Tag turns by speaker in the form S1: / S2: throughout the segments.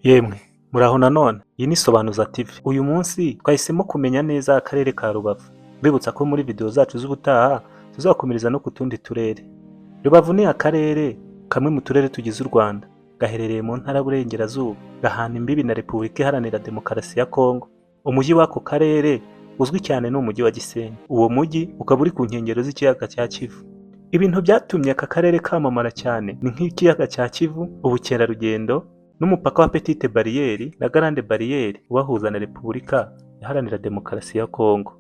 S1: Yemwe muraho nanone, iyi ni Sobanuza TV. Uyu munsi twahisemo kumenya neza akarere ka Rubavu, mbibutsa ko muri video zacu z'ubutaha tuzakomereza no ku tundi turere. Rubavu ni akarere kamwe mu turere tugize u Rwanda, gaherereye mu ntara y'Uburengerazuba, gahana imbibi na Repubulika Iharanira Demokarasi ya Kongo. Umujyi w'ako karere uzwi cyane ni umujyi wa Gisenyi. Uwo mujyi ukaba uri ku nkengero z'ikiyaga cya Kivu. Ibintu byatumye aka karere kamamara cyane ni nk'ikiyaga cya Kivu, ubukerarugendo, n'umupaka wa Petite Barriere na Grande Barriere ubahuza na Repubulika Iharanira Demokarasi ya Kongo.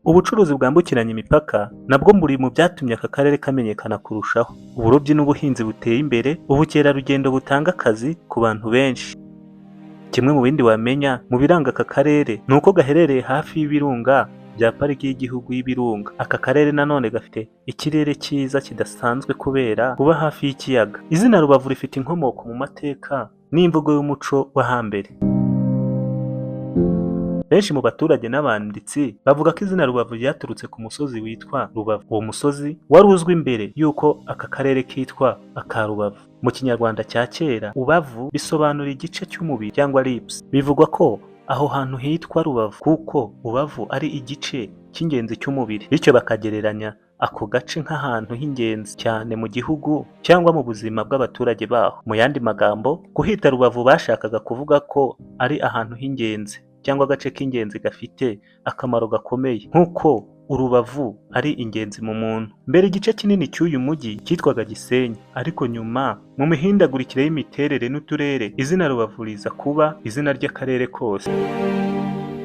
S1: Ubucuruzi bwambukiranya imipaka nabwo muri mu byatumye aka karere kamenyekana kurushaho. Uburobyi n'ubuhinzi buteye imbere, ubukerarugendo butanga akazi ku bantu benshi. Kimwe mu bindi wamenya mu biranga aka karere ni uko gaherereye hafi y'ibirunga bya Pariki y'Igihugu y'Ibirunga. Aka karere nanone gafite ikirere cyiza kidasanzwe kubera kuba hafi y'ikiyaga. Izina Rubavu rifite inkomoko mu mateka n'imvugo y'umuco wa hambere. Benshi mu baturage n'abanditsi bavuga ko izina Rubavu ryaturutse ku musozi witwa Rubavu. Uwo musozi wari uzwi mbere y'uko aka karere kitwa aka Rubavu. Mu Kinyarwanda cya kera, ubavu bisobanura igice cy'umubiri cyangwa lips. Bivugwa ko aho hantu hitwa Rubavu kuko ubavu ari igice cy'ingenzi cy'umubiri, bityo bakagereranya ako gace nk'ahantu h'ingenzi cyane mu gihugu cyangwa mu buzima bw'abaturage baho. Mu yandi magambo, kuhita Rubavu bashakaga kuvuga ko ari ahantu h'ingenzi cyangwa agace k'ingenzi gafite akamaro gakomeye, nk'uko urubavu ari ingenzi mu muntu. Mbere igice kinini cy'uyu mujyi cyitwaga Gisenyi, ariko nyuma mu mihindagurikire y'imiterere n'uturere, izina Rubavu riza kuba izina ry'akarere kose.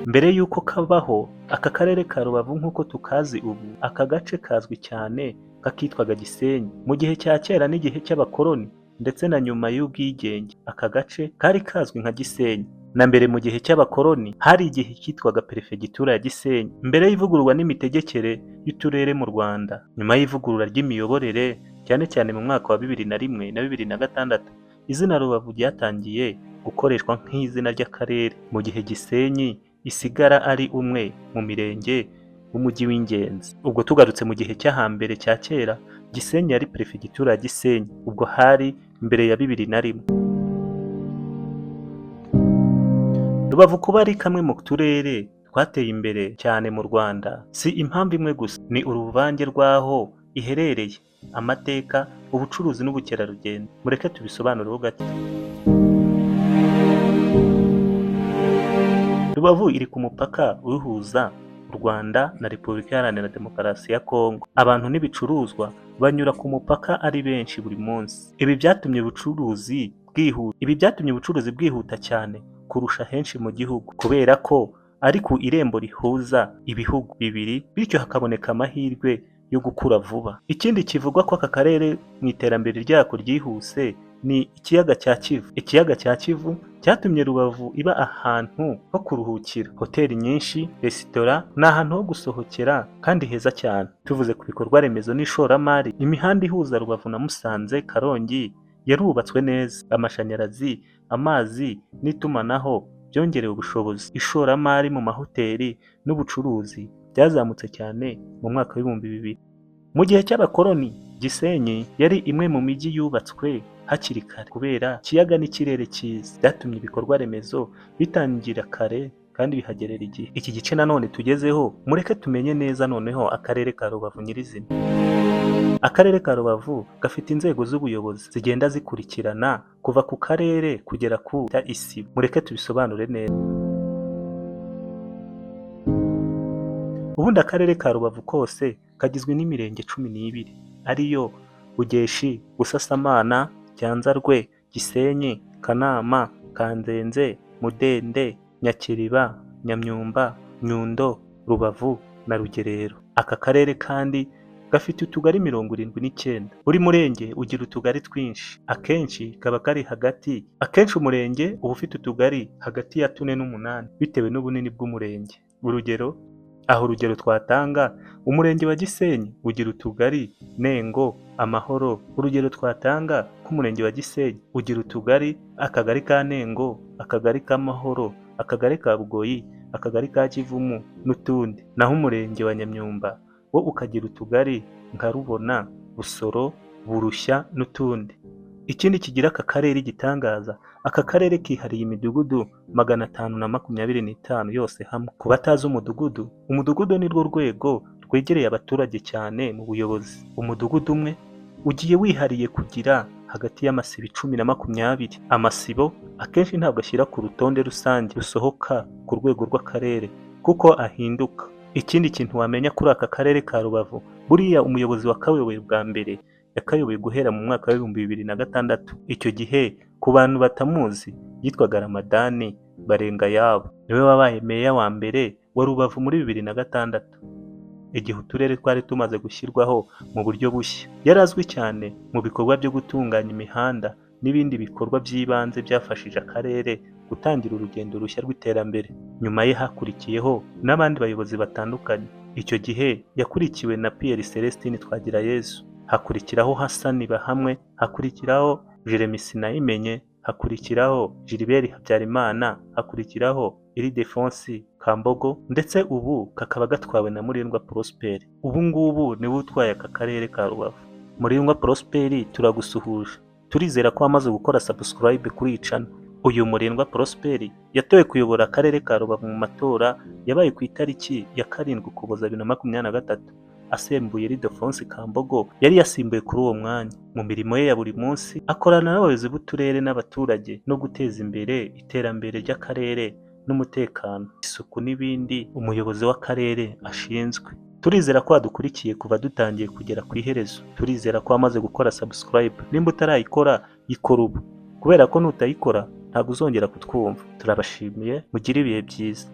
S1: Mbere y'uko kabaho, aka karere ka Rubavu nk'uko tukazi ubu, aka gace kazwi cyane kakitwaga Gisenyi. Mu gihe cya kera n'igihe cy'abakoloni ndetse na nyuma y'ubwigenge, aka gace kari kazwi nka Gisenyi. Na mbere mu gihe cy'abakoloni hari igihe cyitwaga Perefegitura ya Gisenyi, mbere y'ivugururwa n'imitegekere y'uturere mu Rwanda. Nyuma y'ivugurura ry'imiyoborere cyane cyane mu mwaka wa 2001 na 2006, izina Rubavu ryatangiye gukoreshwa nk'izina ry'akarere, mu gihe Gisenyi isigara ari umwe mu mirenge w'umujyi w'ingenzi. Ubwo tugarutse mu gihe cy'ahambere cya kera, Gisenyi yari Perefegitura ya Gisenyi, ubwo hari mbere ya 2001. Rubavu kuba ari kamwe mu turere twateye imbere cyane mu Rwanda si impamvu imwe gusa, ni uruvange rw'aho iherereye, amateka, ubucuruzi n'ubukerarugendo. Mureke tubisobanureho gato. Rubavu iri ku mupaka uhuza u Rwanda na Repubulika Iharanira Demokarasi ya Kongo. Abantu n'ibicuruzwa banyura ku mupaka ari benshi buri munsi. Ibi byatumye ubucuruzi bwihuta cyane kurusha henshi mu gihugu, kubera ko ari ku irembo rihuza ibihugu bibiri, bityo hakaboneka amahirwe yo gukura vuba. Ikindi kivugwa ko aka karere mu iterambere ryako ryihuse ni ikiyaga cya Kivu. Ikiyaga cya Kivu cyatumye Rubavu iba ahantu ho kuruhukira. Hoteli nyinshi, resitora, ni ahantu ho gusohokera kandi heza cyane. Tuvuze ku bikorwa remezo n'ishoramari, imihanda ihuza Rubavu na Musanze, Karongi yarubatswe neza. Amashanyarazi, amazi n'itumanaho byongerewe ubushobozi. Ishoramari mu mahoteli n'ubucuruzi byazamutse cyane mu mwaka w'ibihumbi 2000. Mu gihe cy'abakoloni, Gisenyi yari imwe mu mijyi yubatswe hakiri kare kubera ikiyaga n'ikirere cyiza. Byatumye ibikorwa remezo bitangira kare kandi bihagerera igihe. Iki gice nanone tugezeho, mureke tumenye neza noneho akarere ka Rubavu nyirizina. Akarere ka Rubavu gafite inzego z'ubuyobozi zigenda zikurikirana kuva ku karere kugera ku isibo. Mureke tubisobanure neza. Ubundi akarere ka Rubavu kose kagizwe n'imirenge 12, ariyo Bugeshi, Busasamana, Cyanzarwe, Gisenyi, Kanama, Kanzenze, Mudende, Nyakiriba, Nyamyumba, Nyundo, Rubavu na Rugerero. Aka karere kandi gafite utugari 79. Buri murenge ugira utugari twinshi, akenshi kaba kari hagati. Akenshi umurenge uba ufite utugari hagati ya 4 n'8 bitewe n'ubunini bw'umurenge. Urugero twatanga, umurenge wa Gisenyi ugira utugari Nengo, Amahoro. Urugero twatanga k'umurenge wa Gisenyi ugira utugari, akagari ka Nengo, akagari k'Amahoro, akagari ka Bugoyi, akagari ka Kivumu n'utundi. Naho umurenge wa Nyamyumba wo ukagira utugari nka Rubona, Busoro, Burushya n'utundi. Ikindi kigira aka karere igitangaza, aka karere kihariye imidugudu 525 yose hamwe. Ku batazi umudugudu, umudugudu ni rwo rwego rwegereye abaturage cyane mu buyobozi. Umudugudu umwe ugiye wihariye kugira hagati y'amasibo 10 na 20. Amasibo akenshi ntabwo ashyira ku rutonde rusange rusohoka ku rwego rw'akarere kuko ahinduka. Ikindi kintu wamenya kuri aka karere ka Rubavu, buriya umuyobozi wakayoboye bwa mbere yakayoboye guhera mu mwaka wa 2006. Icyo gihe ku bantu batamuzi yitwaga Ramadani Barengayabo, niwe wabaye meya wa mbere wa Rubavu muri 2006, igihe uturere twari tumaze gushyirwaho mu buryo bushya. Yarazwi cyane mu bikorwa byo gutunganya imihanda n'ibindi bikorwa by'ibanze byafashije akarere gutangira urugendo rushya rw'iterambere. Nyuma ye hakurikiyeho n'abandi bayobozi batandukanye. Icyo gihe yakurikiwe na Pierre Celestin Twagirayezu, hakurikiraho Hassan Bahamwe, hakurikiraho Jeremy Sinayimenye, hakurikiraho Gilbert Habyarimana, hakurikiraho Ildefonsi Kambogo, ndetse ubu kakaba gatwawe na Murindwa Prosper. Ubu ngubu niwe utwaye aka karere ka Rubavu. Murindwa Prosper, turagusuhuje. Turizera ko wamaze gukora subscribe kuri iyi channel. Uyu Murindwa Prosper yatowe kuyobora akarere ka Rubavu mu matora yabaye ku itariki ya 7 Ukuboza 2023. Asembuye Ildefonsi Kambogo yari yasimbuye kuri uwo mwanya. Mu mirimo ye ya buri munsi akorana n'abayobozi b'uturere n'abaturage no guteza imbere iterambere ry'akarere n'umutekano, isuku n'ibindi umuyobozi w'akarere ashinzwe. Turizera ko wadukurikiye kuva dutangiye kugera ku iherezo. Turizera ko wamaze gukora subscribe. Nimba utarayikora, ikora ubu, kubera ko nutayikora ntabwo uzongera kutwumva. Turabashimiye, mugire ibihe byiza.